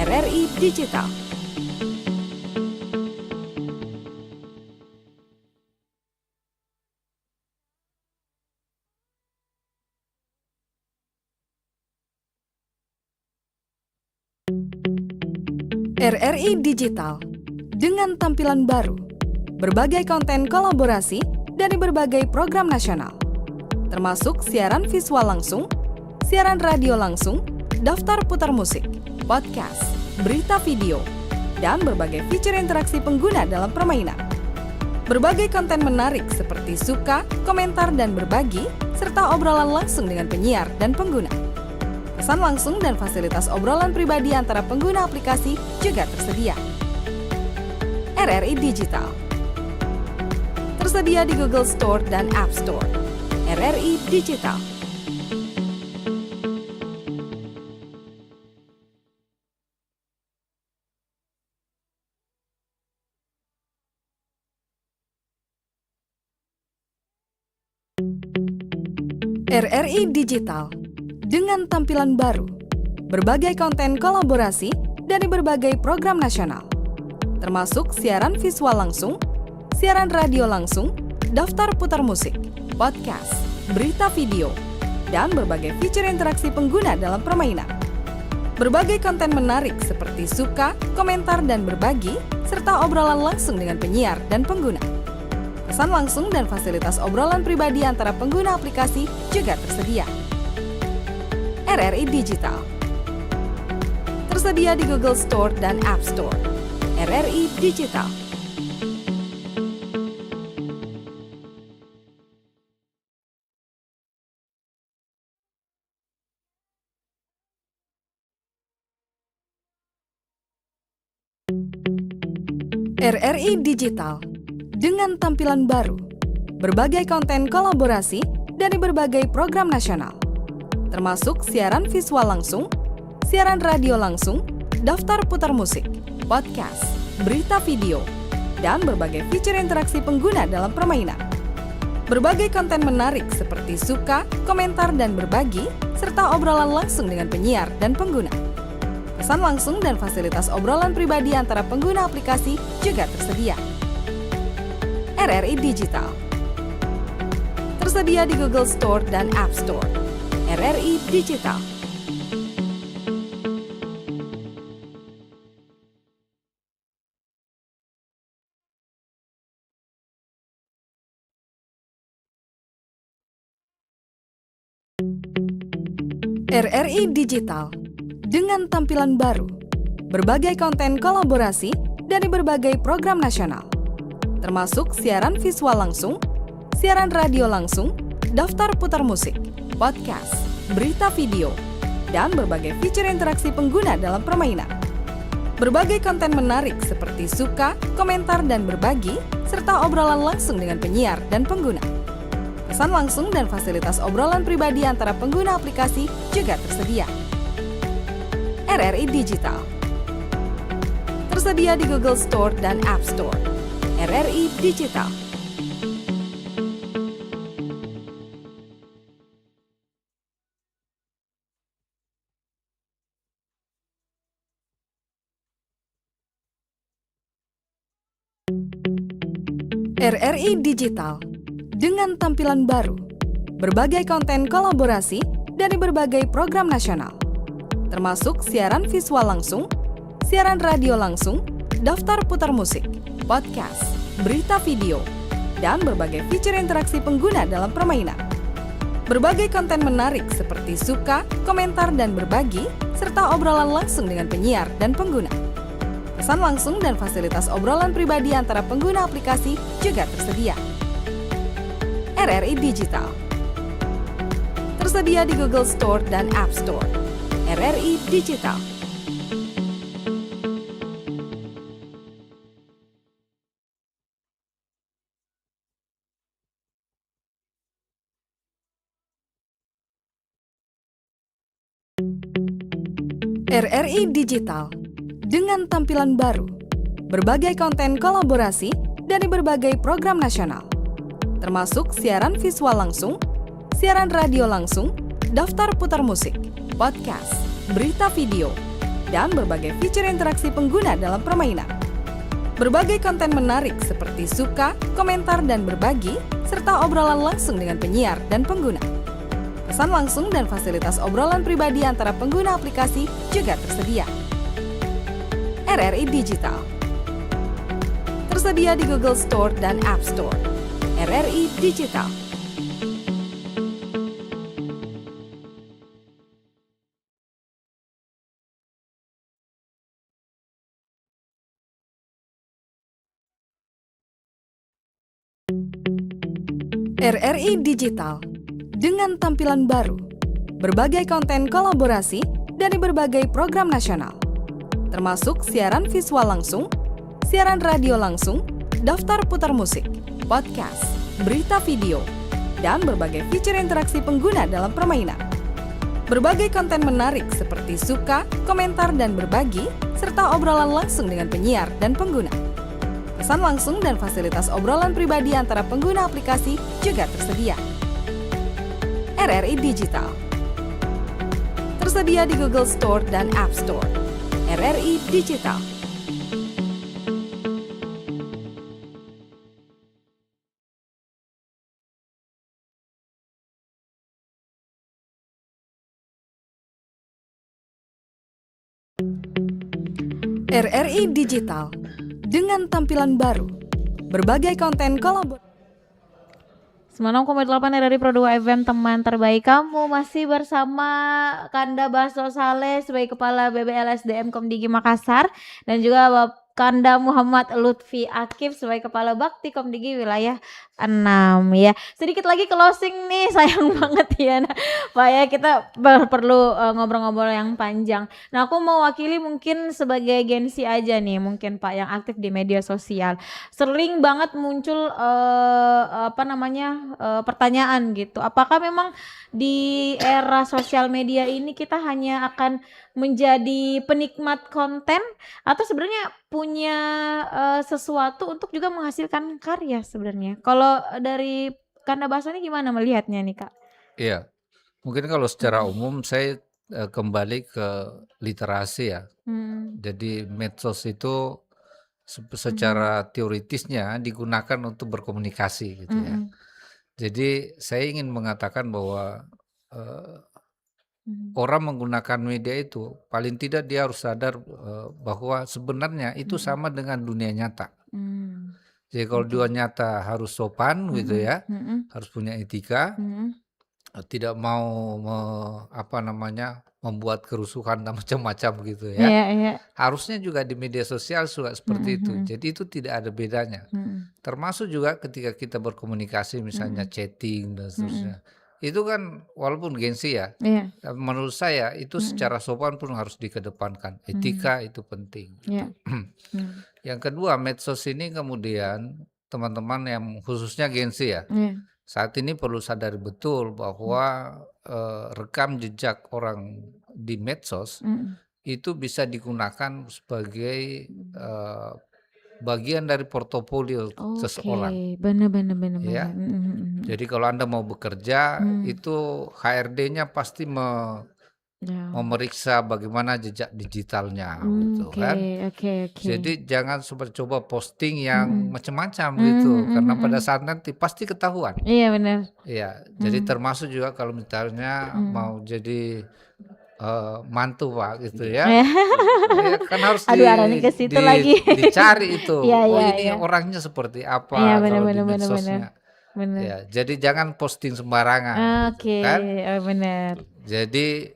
D: RRI Digital. RRI Digital dengan tampilan baru, berbagai konten kolaborasi dari berbagai program nasional, termasuk siaran visual langsung, siaran radio langsung, daftar putar musik, podcast, berita video, dan berbagai fitur interaksi pengguna dalam permainan. Berbagai konten menarik seperti suka, komentar, dan berbagi, serta obrolan langsung dengan penyiar dan pengguna. Pesan langsung dan fasilitas obrolan pribadi antara pengguna aplikasi juga tersedia. RRI Digital tersedia di Google Store dan App Store. RRI Digital. RRI Digital dengan tampilan baru, berbagai konten kolaborasi dari berbagai program nasional, termasuk siaran visual langsung, siaran radio langsung, daftar putar musik, podcast, berita video, dan berbagai fitur interaksi pengguna dalam permainan. Berbagai konten menarik seperti suka, komentar, dan berbagi, serta obrolan langsung dengan penyiar dan pengguna. Pesan langsung dan fasilitas obrolan pribadi antara pengguna aplikasi juga tersedia. RRI Digital tersedia di Google Store dan App Store. RRI Digital. RRI Digital dengan tampilan baru, berbagai konten kolaborasi dari berbagai program nasional, termasuk siaran visual langsung, siaran radio langsung, daftar putar musik, podcast, berita video, dan berbagai fitur interaksi pengguna dalam permainan. Berbagai konten menarik seperti suka, komentar, dan berbagi, serta obrolan langsung dengan penyiar dan pengguna. Pesan langsung dan fasilitas obrolan pribadi antara pengguna aplikasi juga tersedia. RRI Digital tersedia di Google Store dan App Store. RRI Digital. RRI Digital dengan tampilan baru, berbagai konten kolaborasi dari berbagai program nasional, termasuk siaran visual langsung, siaran radio langsung, daftar putar musik, podcast, berita video, dan berbagai fitur interaksi pengguna dalam permainan. Berbagai konten menarik seperti suka, komentar, dan berbagi, serta obrolan langsung dengan penyiar dan pengguna. Pesan langsung dan fasilitas obrolan pribadi antara pengguna aplikasi juga tersedia. RRI Digital tersedia di Google Store dan App Store. RRI Digital. RRI Digital dengan tampilan baru, berbagai konten kolaborasi dari berbagai program nasional, termasuk siaran visual langsung, siaran radio langsung, daftar putar musik, podcast, berita video, dan berbagai fitur interaksi pengguna dalam permainan. Berbagai konten menarik seperti suka, komentar, dan berbagi, serta obrolan langsung dengan penyiar dan pengguna. Pesan langsung dan fasilitas obrolan pribadi antara pengguna aplikasi juga tersedia. RRI Digital tersedia di Google Store dan App Store. RRI Digital. RRI Digital dengan tampilan baru, berbagai konten kolaborasi dari berbagai program nasional, termasuk siaran visual langsung, siaran radio langsung, daftar putar musik, podcast, berita video, dan berbagai fitur interaksi pengguna dalam permainan. Berbagai konten menarik seperti suka, komentar, dan berbagi, serta obrolan langsung dengan penyiar dan pengguna. Pesan langsung dan fasilitas obrolan pribadi antara pengguna aplikasi juga tersedia. RRI Digital tersedia di Google Store dan App Store. RRI Digital. RRI Digital dengan tampilan baru, berbagai konten kolaborasi dari berbagai program nasional, termasuk siaran visual langsung, siaran radio langsung, daftar putar musik, podcast, berita video, dan berbagai fitur interaksi pengguna dalam permainan. Berbagai konten menarik seperti suka, komentar, dan berbagi, serta obrolan langsung dengan penyiar dan pengguna. Pesan langsung dan fasilitas obrolan pribadi antara pengguna aplikasi juga tersedia. RRI Digital tersedia di Google Store dan App Store. RRI Digital. RRI Digital dengan tampilan baru, berbagai konten kolaborasi.
B: 96,8 RRI Pro 2 FM, teman terbaik kamu, masih bersama Kanda Baso Saleh sebagai Kepala BBLSDM Komdigi Makassar dan juga Kanda Muhammad Lutfi Akif sebagai Kepala Bakti Komdigi Wilayah 6 ya. Sedikit lagi closing nih, sayang banget ya Pak ya, kita perlu ngobrol-ngobrol yang panjang. Nah, aku mau wakili mungkin sebagai Gensi aja nih, mungkin Pak yang aktif di media sosial. Sering banget muncul pertanyaan gitu. Apakah memang di era sosial media ini kita hanya akan menjadi penikmat konten atau sebenarnya punya sesuatu untuk juga menghasilkan karya sebenarnya? Kalau dari Kanda Baso ini gimana melihatnya nih Kak?
A: Iya, mungkin kalau secara umum saya kembali ke literasi ya. Jadi medsos itu secara teoritisnya digunakan untuk berkomunikasi gitu ya. Jadi saya ingin mengatakan bahwa orang menggunakan media itu paling tidak dia harus sadar bahwa sebenarnya itu sama dengan dunia nyata. Jadi kalau dunia nyata harus sopan gitu ya, harus punya etika, tidak mau membuat kerusuhan dan macam-macam gitu ya. Harusnya juga di media sosial juga seperti itu. Jadi itu tidak ada bedanya. Termasuk juga ketika kita berkomunikasi misalnya chatting dan seterusnya. Itu kan walaupun gengsi ya, menurut saya itu secara sopan pun harus dikedepankan. Etika itu penting. Gitu. Yang kedua, medsos ini kemudian teman-teman yang khususnya gengsi ya, saat ini perlu sadari betul bahwa rekam jejak orang di medsos itu bisa digunakan sebagai bagian dari portofolio seseorang.
B: Benar.
A: Ya. Jadi kalau Anda mau bekerja itu HRD-nya pasti memeriksa bagaimana jejak digitalnya gitu kan.
B: Oke.
A: Jadi jangan coba posting yang macam-macam gitu, karena pada saat nanti pasti ketahuan.
B: Iya benar.
A: Iya, jadi termasuk juga kalau misalnya mau jadi mantu Pak gitu ya. Ya kan harus
B: Aduh, arahnya ke situ lagi.
A: dicari itu.
B: Iya,
A: Ini
B: iya.
A: orangnya seperti apa
B: Iya
A: kalau di
B: benar.
A: medsosnya. Ya, jadi jangan posting sembarangan gitu
B: Oke,
A: kan.
B: benar.
A: Jadi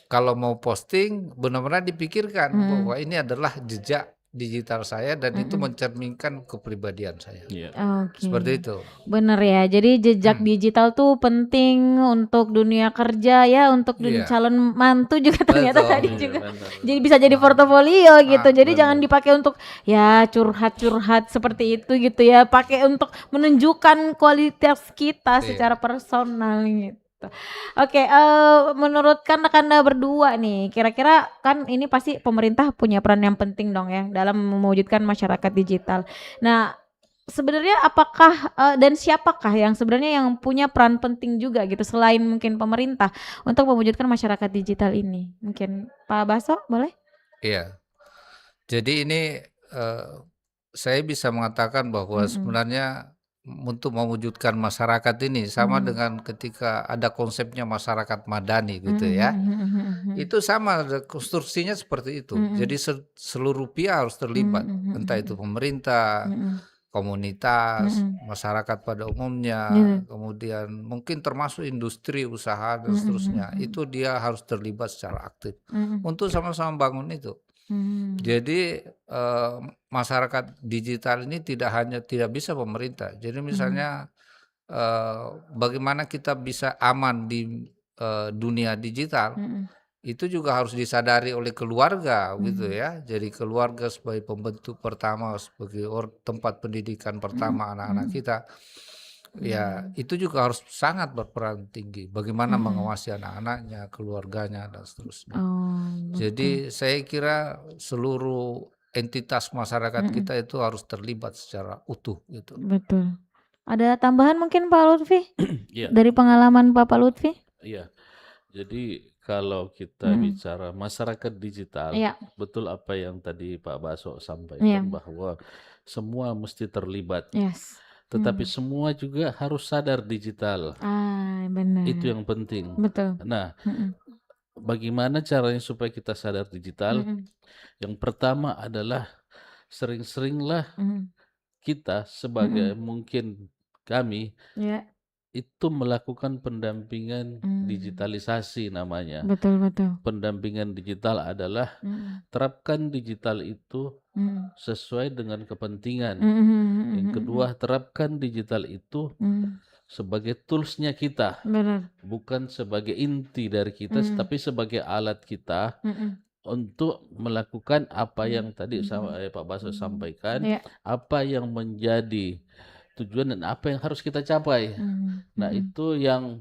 A: kalau mau posting benar-benar dipikirkan bahwa ini adalah jejak digital saya dan itu mencerminkan kepribadian saya.
C: Iya.
B: Oke.
A: Seperti itu.
B: Bener ya. Jadi jejak digital tuh penting untuk dunia kerja ya, untuk
A: Iya.
B: calon mantu juga ternyata
A: Betul.
B: tadi
C: Iya,
B: juga.
C: benar.
B: Jadi bisa jadi portofolio gitu. Jadi
C: benar.
B: jangan dipakai untuk ya curhat-curhat seperti itu gitu ya. Pakai untuk menunjukkan kualitas kita
A: Iya.
B: secara personal gitu. Oke, menurut Kanda berdua nih, kira-kira kan ini pasti pemerintah punya peran yang penting dong ya dalam mewujudkan masyarakat digital. Nah, sebenarnya apakah dan siapakah yang sebenarnya yang punya peran penting juga gitu selain mungkin pemerintah untuk mewujudkan masyarakat digital ini? Mungkin Pak Baso boleh?
A: Iya. Jadi ini saya bisa mengatakan bahwa sebenarnya untuk mewujudkan masyarakat ini sama dengan ketika ada konsepnya masyarakat madani gitu ya. Itu sama konstruksinya seperti itu. Jadi seluruh pihak harus terlibat, entah itu pemerintah, komunitas, masyarakat pada umumnya, kemudian mungkin termasuk industri, usaha dan seterusnya. Itu dia harus terlibat secara aktif untuk sama-sama bangun itu. Jadi masyarakat digital ini tidak bisa pemerintah. Jadi misalnya bagaimana kita bisa aman di dunia digital, itu juga harus disadari oleh keluarga gitu ya. Jadi keluarga sebagai pembentuk pertama, sebagai tempat pendidikan pertama anak-anak kita. Ya, itu juga harus sangat berperan tinggi. Bagaimana mengawasi anak-anaknya, keluarganya dan seterusnya. Jadi saya kira seluruh entitas masyarakat kita itu harus terlibat secara utuh gitu.
B: Betul. Ada tambahan mungkin Pak Lutfi?
C: Iya.
B: Dari pengalaman Bapak Lutfi?
C: Iya. Jadi kalau kita bicara masyarakat digital,
B: Iya.
C: betul apa yang tadi Pak Baso sampaikan bahwa semua mesti terlibat.
B: Yes.
C: Tetapi semua juga harus sadar digital.
B: Benar.
C: Itu yang penting.
B: Betul.
C: Nah, bagaimana caranya supaya kita sadar digital? Yang pertama adalah sering-seringlah kita sebagai mungkin kami itu melakukan pendampingan digitalisasi namanya.
B: Betul.
C: Pendampingan digital adalah terapkan digital itu sesuai dengan kepentingan. Yang kedua, terapkan digital itu sebagai toolsnya kita.
B: Benar.
C: Bukan sebagai inti dari kita, tapi sebagai alat kita untuk melakukan apa yang tadi Pak Baso sampaikan, apa yang menjadi tujuan dan apa yang harus kita capai. Nah, itu yang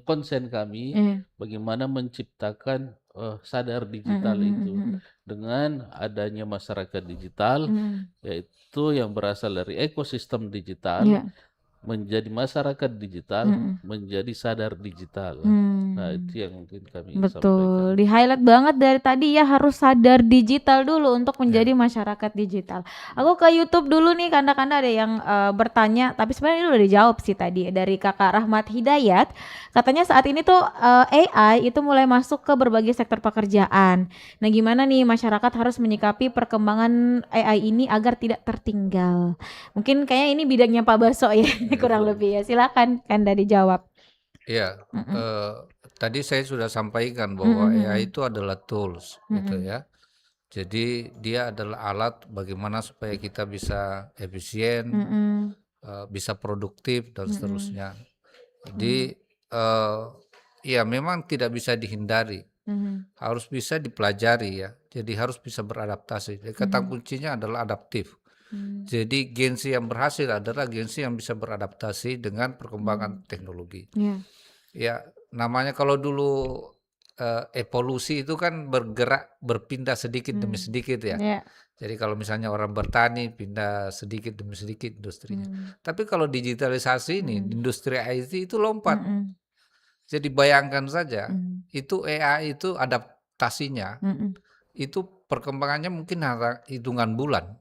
C: konsen kami, bagaimana menciptakan sadar digital itu dengan adanya masyarakat digital, yaitu yang berasal dari ekosistem digital, menjadi masyarakat digital, menjadi sadar digital. Nah, itu yang mungkin kami
B: betul. Di-highlight banget dari tadi ya, harus sadar digital dulu untuk menjadi masyarakat digital. Aku ke YouTube dulu nih, Kanda ada yang bertanya, tapi sebenarnya ini udah dijawab sih tadi dari Kakak Rahmat Hidayat. Katanya saat ini tuh AI itu mulai masuk ke berbagai sektor pekerjaan. Nah, gimana nih masyarakat harus menyikapi perkembangan AI ini agar tidak tertinggal? Mungkin kayaknya ini bidangnya Pak Baso ya. Kurang lebih ya, silakan Kanda dijawab.
A: Iya, tadi saya sudah sampaikan bahwa AI itu adalah tools gitu ya. Jadi dia adalah alat bagaimana supaya kita bisa efisien, bisa produktif dan seterusnya. Jadi ya memang tidak bisa dihindari, harus bisa dipelajari ya. Jadi harus bisa beradaptasi. Jadi kata kuncinya adalah adaptif. Jadi Gen Z yang berhasil adalah Gen Z yang bisa beradaptasi dengan perkembangan teknologi. Ya, namanya kalau dulu evolusi itu kan berpindah sedikit demi sedikit ya. Jadi kalau misalnya orang bertani pindah sedikit demi sedikit industrinya. Tapi kalau digitalisasi ini industri IT itu lompat. Jadi bayangkan saja, itu AI itu adaptasinya, itu perkembangannya mungkin hitungan bulan,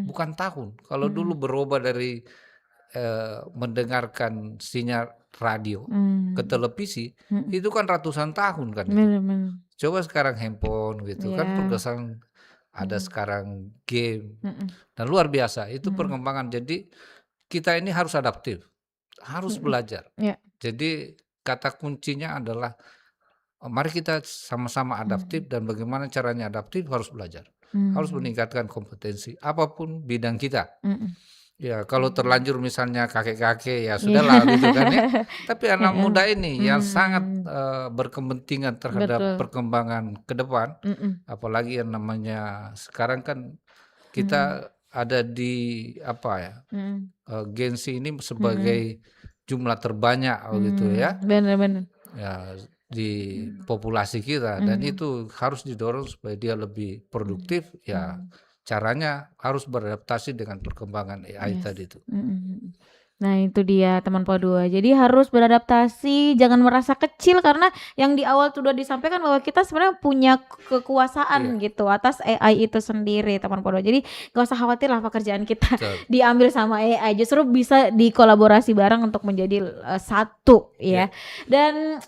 A: bukan tahun. Kalau dulu berubah dari mendengarkan sinyal radio ke televisi, itu kan ratusan tahun kan itu. Coba sekarang handphone gitu kan pergeseran, ada sekarang game, dan luar biasa itu perkembangan. Jadi kita ini harus adaptif, harus belajar. Jadi kata kuncinya adalah mari kita sama-sama adaptif, dan bagaimana caranya adaptif harus belajar. Harus meningkatkan kompetensi apapun bidang kita. Ya kalau terlanjur misalnya kakek-kakek ya sudahlah gitu kan ya. Tapi anak muda ini yang sangat berkepentingan terhadap perkembangan ke depan, apalagi yang namanya sekarang kan kita ada di apa ya, Gen Z ini sebagai jumlah terbanyak gitu ya.
B: Benar-benar.
A: Ya di populasi kita, dan itu harus didorong supaya dia lebih produktif. Ya caranya harus beradaptasi dengan perkembangan AI tadi itu.
B: Nah itu dia teman Po2. Jadi harus beradaptasi, jangan merasa kecil, karena yang di awal sudah disampaikan bahwa kita sebenarnya punya kekuasaan gitu atas AI itu sendiri teman Po2. Jadi gak usah khawatir lah pekerjaan kita diambil sama AI, justru bisa dikolaborasi bareng untuk menjadi satu ya. Dan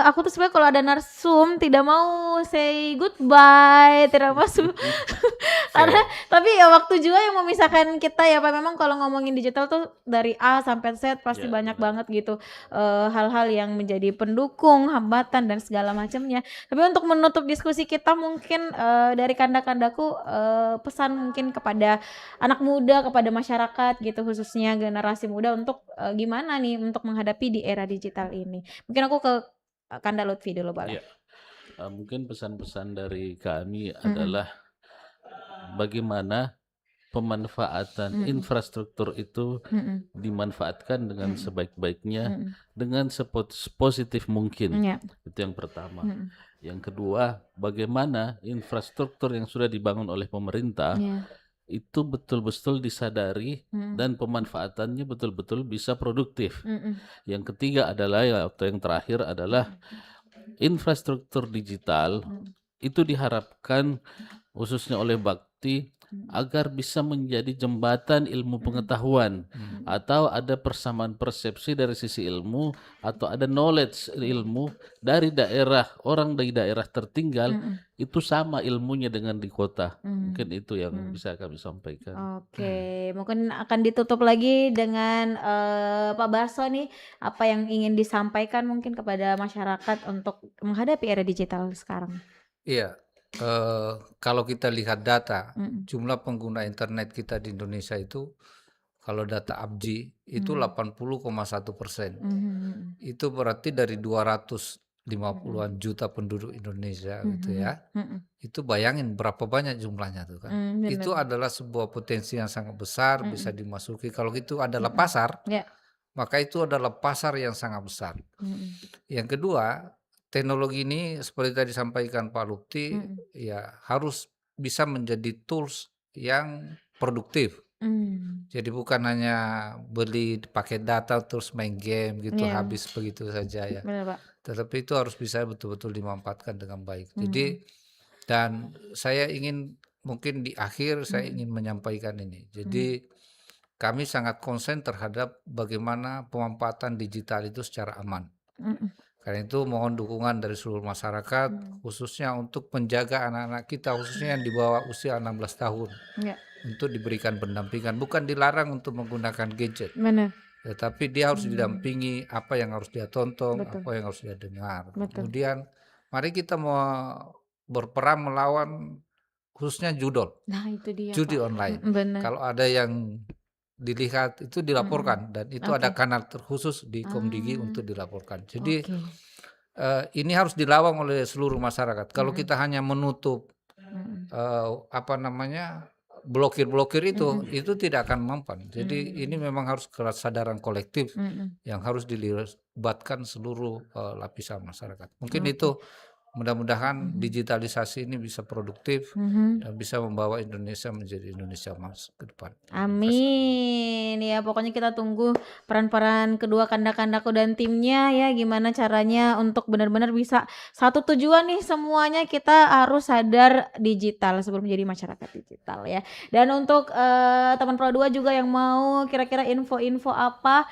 B: aku tuh sebenarnya kalau ada narsum tidak mau say goodbye, tidak masuk. Karena tapi ya waktu juga yang memisahkan kita ya Pak. Memang kalau ngomongin digital tuh dari A sampai Z pasti banyak banget gitu hal-hal yang menjadi pendukung, hambatan dan segala macamnya. Tapi untuk menutup diskusi kita mungkin dari kanda-kandaku pesan mungkin kepada anak muda, kepada masyarakat gitu, khususnya generasi muda untuk gimana nih untuk menghadapi di era digital ini. Mungkin aku ke Kanda Lutfi dulu boleh.
C: Mungkin pesan-pesan dari kami adalah bagaimana pemanfaatan infrastruktur itu dimanfaatkan dengan sebaik-baiknya, dengan sepositif mungkin. Itu yang pertama. Yang kedua, bagaimana infrastruktur yang sudah dibangun oleh pemerintah itu betul-betul disadari dan pemanfaatannya betul-betul bisa produktif. Yang ketiga adalah, atau yang terakhir adalah infrastruktur digital itu diharapkan khususnya oleh Bakti agar bisa menjadi jembatan ilmu pengetahuan, atau ada persamaan persepsi dari sisi ilmu, atau ada knowledge ilmu dari daerah, orang dari daerah tertinggal itu sama ilmunya dengan di kota. Mungkin itu yang bisa kami sampaikan.
B: Oke, mungkin akan ditutup lagi dengan Pak Baso nih, apa yang ingin disampaikan mungkin kepada masyarakat untuk menghadapi era digital sekarang.
A: Iya. Kalau kita lihat data, jumlah pengguna internet kita di Indonesia itu, kalau data ABGI itu 80,1%. Itu berarti dari 250-an juta penduduk Indonesia gitu ya. Itu bayangin berapa banyak jumlahnya tuh kan. Itu adalah sebuah potensi yang sangat besar, bisa dimasuki. Kalau itu adalah pasar, maka itu adalah pasar yang sangat besar. Yang kedua, teknologi ini seperti tadi disampaikan Pak Lutfi, ya harus bisa menjadi tools yang produktif. Jadi bukan hanya beli pakai data terus main game gitu habis begitu saja ya.
B: Benar, Pak.
A: Tetapi itu harus bisa betul-betul dimanfaatkan dengan baik. Jadi dan saya ingin mungkin di akhir saya ingin menyampaikan ini. Jadi kami sangat konsen terhadap bagaimana pemanfaatan digital itu secara aman. Karena itu mohon dukungan dari seluruh masyarakat, khususnya untuk menjaga anak-anak kita, khususnya yang di bawah usia 16 tahun, untuk diberikan pendampingan. Bukan dilarang untuk menggunakan gadget, tetapi dia harus didampingi apa yang harus dia tonton, apa yang harus dia dengar. Kemudian mari kita mau berperang melawan khususnya judol, judi online. Kalau ada yang dilihat itu dilaporkan, dan itu ada kanal terkhusus di Komdigi untuk dilaporkan. Jadi ini harus dilawan oleh seluruh masyarakat. Kalau kita hanya menutup blokir itu tidak akan mempan. Jadi ini memang harus kesadaran kolektif yang harus dilibatkan seluruh lapisan masyarakat. Mungkin itu Mudah-mudahan digitalisasi ini bisa produktif dan bisa membawa Indonesia menjadi Indonesia emas ke depan.
B: Amin. Ya pokoknya kita tunggu peran-peran kedua Kandak-Kandaku dan timnya ya, gimana caranya untuk benar-benar bisa satu tujuan nih, semuanya kita harus sadar digital sebelum menjadi masyarakat digital ya. Dan untuk teman Pro 2 juga yang mau kira-kira info-info apa,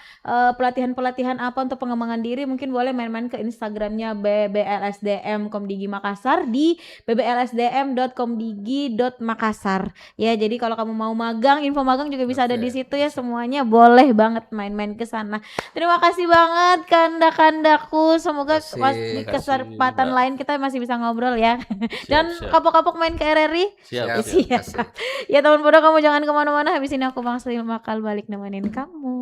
B: pelatihan-pelatihan apa untuk pengembangan diri, mungkin boleh main-main ke Instagramnya BBLSDM Komdigi Makassar di bbLSDM.komdigi.makassar ya. Jadi kalau kamu mau magang, info magang juga bisa ada di situ ya, semuanya boleh banget main-main ke sana. Terima kasih banget Kandak-Kandaku, semoga di kesempatan lain kita masih bisa ngobrol ya. Dan kapok-kapok main ke RRI.
C: Siap.
B: Ya teman bodoh, kamu jangan kemana-mana, habis ini aku Bang Slim bakal balik nemenin kamu.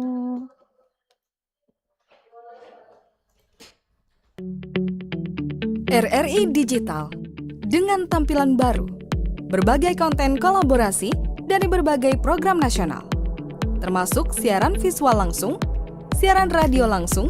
D: RRI Digital dengan tampilan baru, berbagai konten kolaborasi dari berbagai program nasional, termasuk siaran visual langsung, siaran radio langsung,